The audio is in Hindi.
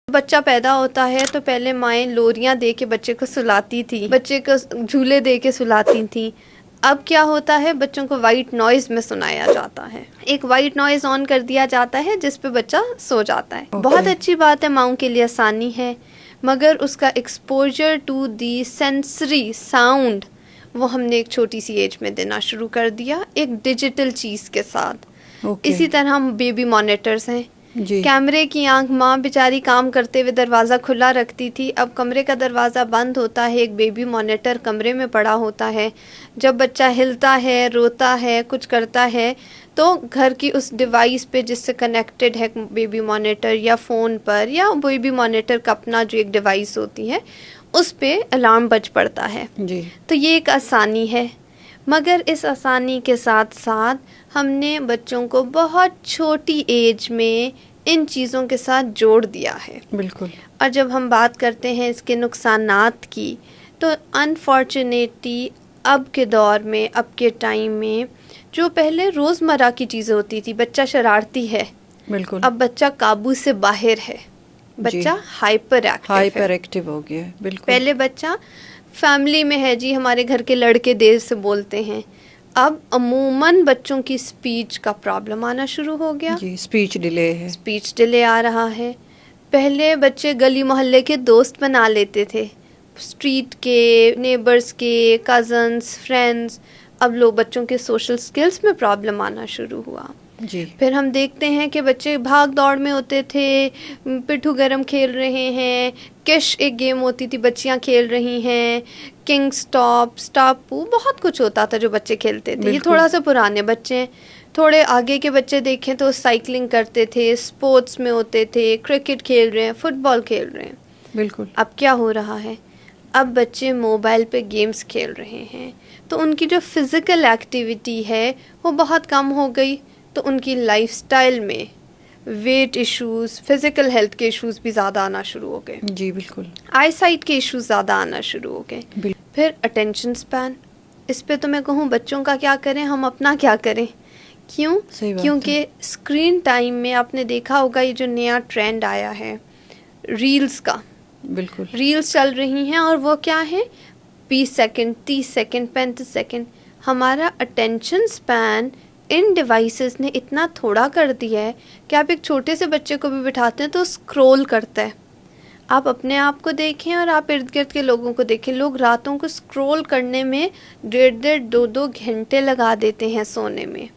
बच्चा पैदा होता है तो पहले माएँ लोरियाँ दे के बच्चे को सुलाती थी, बच्चे को झूले दे के सुलाती थी। अब क्या होता है, बच्चों को वाइट नॉइज़ में सुनाया जाता है। एक वाइट नॉइज़ ऑन कर दिया जाता है जिस पे बच्चा सो जाता है। बहुत अच्छी बात है, माँओं के लिए आसानी है, मगर उसका exposure to the sensory sound वो हमने एक छोटी सी एज में देना शुरू कर दिया, एक डिजिटल चीज़ के साथ। इसी तरह हम बेबी मॉनिटर्स हैं जी। कैमरे की आंख, माँ बेचारी काम करते हुए दरवाज़ा खुला रखती थी, अब कमरे का दरवाज़ा बंद होता है, एक बेबी मॉनिटर कमरे में पड़ा होता है। जब बच्चा हिलता है, रोता है, कुछ करता है, तो घर की उस डिवाइस पे जिससे कनेक्टेड है बेबी मॉनिटर, या फ़ोन पर, या बेबी मॉनिटर का अपना जो एक डिवाइस होती है, उस पे अलार्म बज पड़ता है जी। तो ये एक आसानी है, मगर इस आसानी के साथ साथ हमने बच्चों को बहुत छोटी एज में इन चीज़ों के साथ जोड़ दिया है। बिल्कुल। और जब हम बात करते हैं इसके नुकसानात की, तो अनफॉर्चुनेटली अब के दौर में, अब के टाइम में, जो पहले रोज़मर्रा की चीज़ें होती थी, बच्चा शरारती है, बिल्कुल, अब बच्चा काबू से बाहर है, बच्चा हाइपर एक्टिव हो गया है। बिल्कुल। पहले बच्चा फैमिली में है जी, हमारे घर के लड़के देर से बोलते हैं, अब अमूमन बच्चों की स्पीच का प्रॉब्लम आना शुरू हो गया जी। स्पीच डिले आ रहा है। पहले बच्चे गली मोहल्ले के दोस्त बना लेते थे, स्ट्रीट के, नेबर्स के, कज़न्स, फ्रेंड्स। अब लोग बच्चों के सोशल स्किल्स में प्रॉब्लम आना शुरू हुआ जी। फिर हम देखते हैं कि बच्चे भाग दौड़ में होते थे, पिट्ठू गरम खेल रहे हैं, किश एक गेम होती थी, बच्चियां खेल रही हैं, किंग स्टॉप, स्टापू, बहुत कुछ होता था जो बच्चे खेलते थे। ये थोड़ा सा पुराने बच्चे हैं। थोड़े आगे के बच्चे देखें तो साइकिलिंग करते थे, स्पोर्ट्स में होते थे, क्रिकेट खेल रहे हैं, फुटबॉल खेल रहे हैं। बिल्कुल। अब क्या हो रहा है, अब बच्चे मोबाइल पे गेम्स खेल रहे हैं, तो उनकी जो फिज़िकल एक्टिविटी है वो बहुत कम हो गई, तो उनकी लाइफस्टाइल में वेट इश्यूज़, फिज़िकल हेल्थ के इश्यूज़ भी ज़्यादा आना शुरू हो गए जी। बिल्कुल। आई साइट के इश्यूज़ ज़्यादा आना शुरू हो गए। फिर अटेंशन स्पैन, इस पे तो मैं कहूँ बच्चों का क्या करें, हम अपना क्या करें। क्यों? क्योंकि स्क्रीन टाइम में आपने देखा होगा ये जो नया ट्रेंड आया है रील्स का। बिल्कुल। रील्स चल रही हैं और वो क्या है, 20 सेकंड, 30 सेकंड, 35 सेकंड। हमारा अटेंशन स्पैन इन डिवाइसेस ने इतना थोड़ा कर दिया है कि आप एक छोटे से बच्चे को भी बिठाते हैं तो स्क्रॉल करता है। आप अपने आप को देखें और आप इर्द गिर्द के लोगों को देखें, लोग रातों को स्क्रॉल करने में 1.5-2 घंटे लगा देते हैं सोने में।